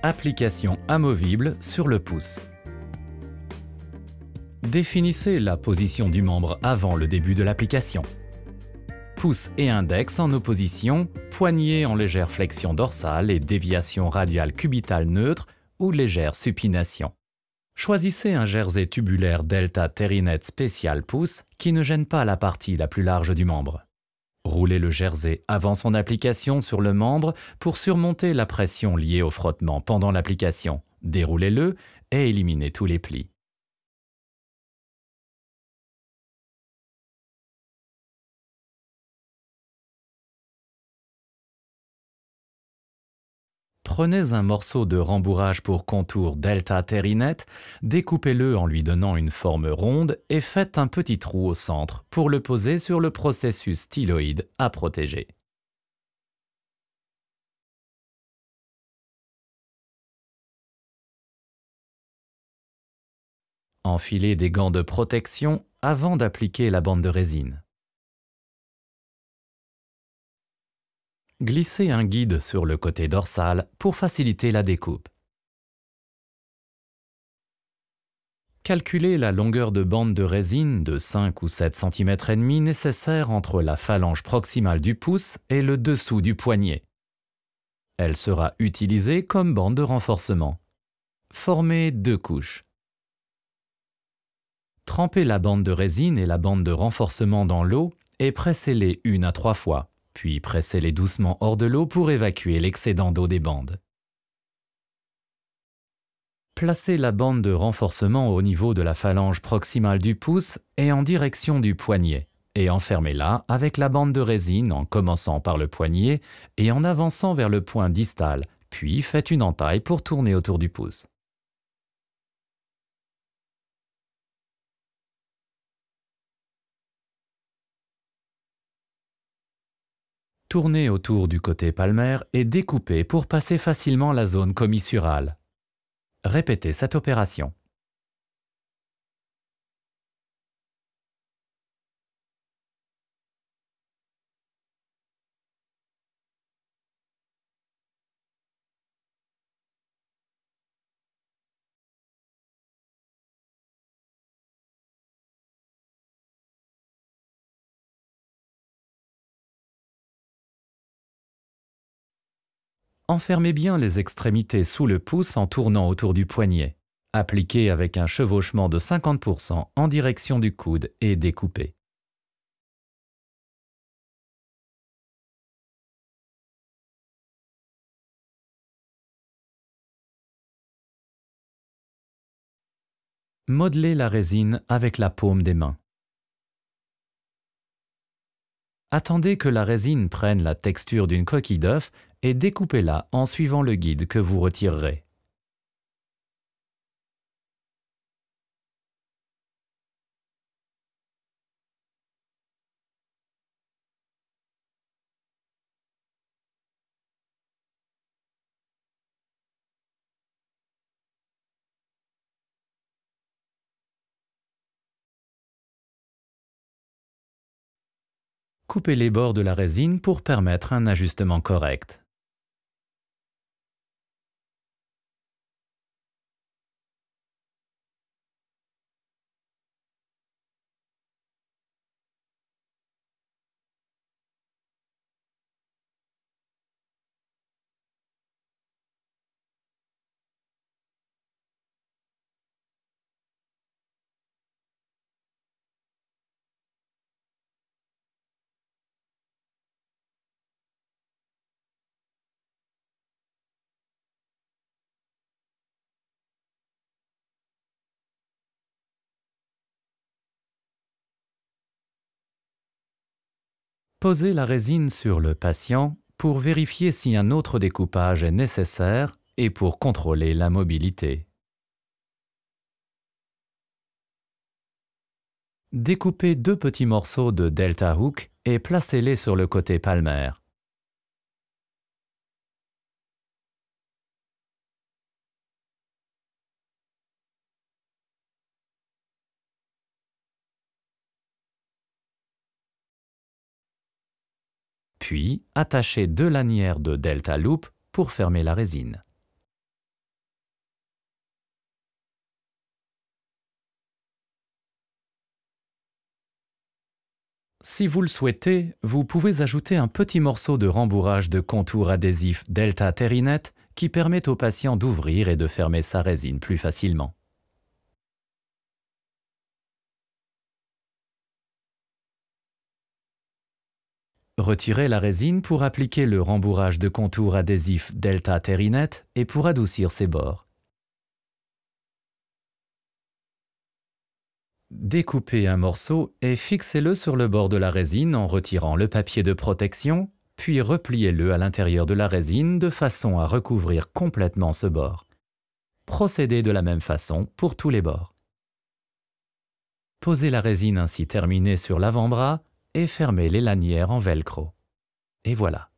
Application amovible sur le pouce. Définissez la position du membre avant le début de l'application. Pouce et index en opposition, poignet en légère flexion dorsale et déviation radiale cubitale neutre ou légère supination. Choisissez un jersey tubulaire Delta Terinet spécial pouce qui ne gêne pas la partie la plus large du membre. Roulez le jersey avant son application sur le membre pour surmonter la pression liée au frottement pendant l'application. Déroulez-le et éliminez tous les plis. Prenez un morceau de rembourrage pour contour Delta Terinet, découpez-le en lui donnant une forme ronde et faites un petit trou au centre pour le poser sur le processus styloïde à protéger. Enfilez des gants de protection avant d'appliquer la bande de résine. Glissez un guide sur le côté dorsal pour faciliter la découpe. Calculez la longueur de bande de résine de 5 ou 7 cm et demi nécessaire entre la phalange proximale du pouce et le dessous du poignet. Elle sera utilisée comme bande de renforcement. Formez 2 couches. Trempez la bande de résine et la bande de renforcement dans l'eau et pressez-les 1 à 3 fois. Puis pressez-les doucement hors de l'eau pour évacuer l'excédent d'eau des bandes. Placez la bande de renforcement au niveau de la phalange proximale du pouce et en direction du poignet, et enfermez-la avec la bande de résine en commençant par le poignet et en avançant vers le point distal, puis faites une entaille pour tourner autour du pouce. Tournez autour du côté palmaire et découpez pour passer facilement la zone commissurale. Répétez cette opération. Enfermez bien les extrémités sous le pouce en tournant autour du poignet. Appliquez avec un chevauchement de 50% en direction du coude et découpez. Modelez la résine avec la paume des mains. Attendez que la résine prenne la texture d'une coquille d'œuf et découpez-la en suivant le guide que vous retirerez. Coupez les bords de la résine pour permettre un ajustement correct. Posez la résine sur le patient pour vérifier si un autre découpage est nécessaire et pour contrôler la mobilité. Découpez 2 petits morceaux de Delta Hook et placez-les sur le côté palmaire. Puis, attachez 2 lanières de Delta Loop pour fermer la résine. Si vous le souhaitez, vous pouvez ajouter un petit morceau de rembourrage de contour adhésif Delta Terinet qui permet au patient d'ouvrir et de fermer sa résine plus facilement. Retirez la résine pour appliquer le rembourrage de contour adhésif Delta Terinet et pour adoucir ses bords. Découpez un morceau et fixez-le sur le bord de la résine en retirant le papier de protection, puis repliez-le à l'intérieur de la résine de façon à recouvrir complètement ce bord. Procédez de la même façon pour tous les bords. Posez la résine ainsi terminée sur l'avant-bras et fermez les lanières en velcro. Et voilà.